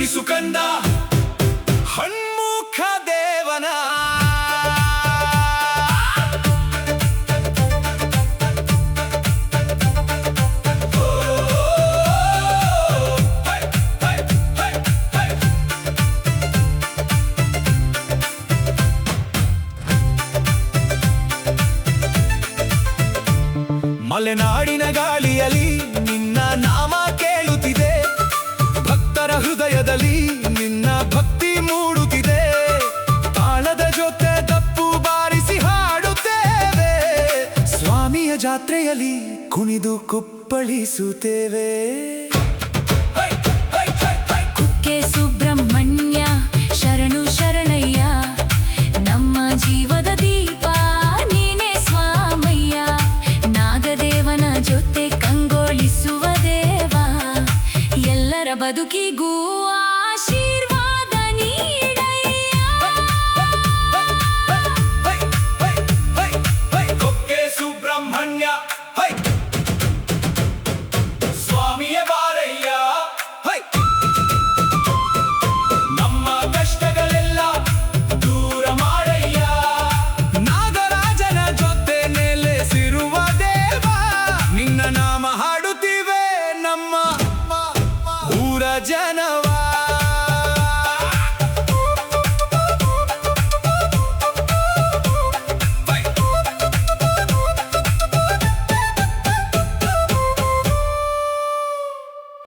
ಕರುಣಿಸು ಕಂದ ಹಣ್ಮುಖ ದೇವನ ಮಲೆನಾಡಿನ ಗಾಳಿಯಲ್ಲಿ ನಿನ್ನ ನಾಮ ಕೇಳುತ್ತಿದೆ, ಭಕ್ತರ ಹೃದಯದಲ್ಲಿ ನಿನ್ನ ಭಕ್ತಿ ಮೂಡುತ್ತಿದೆ. ತಾಳದ ಜೊತೆ ದಪ್ಪು ಬಾರಿಸಿ ಹಾಡುತ್ತೇವೆ, ಸ್ವಾಮಿಯ ಜಾತ್ರೆಯಲ್ಲಿ ಕುಣಿದು ಕುಪ್ಪಳಿಸುತ್ತೇವೆ. ಕುಕ್ಕೆ ಸುಬ್ರಹ್ಮಣ್ಯ ಶರಣು ಶರಣಯ್ಯ, ನಮ್ಮ ಜೀವದ ದೀಪ ನೀನೇ ಸ್ವಾಮಯ್ಯ. ನಾಗದೇವನ ಜೊತೆ ಕಂಗೊಳಿಸುವ ದೇವ, ಎಲ್ಲರ ಬದುಕಿಗೂ ಆಶೀರ್ವಾದ ನೀ.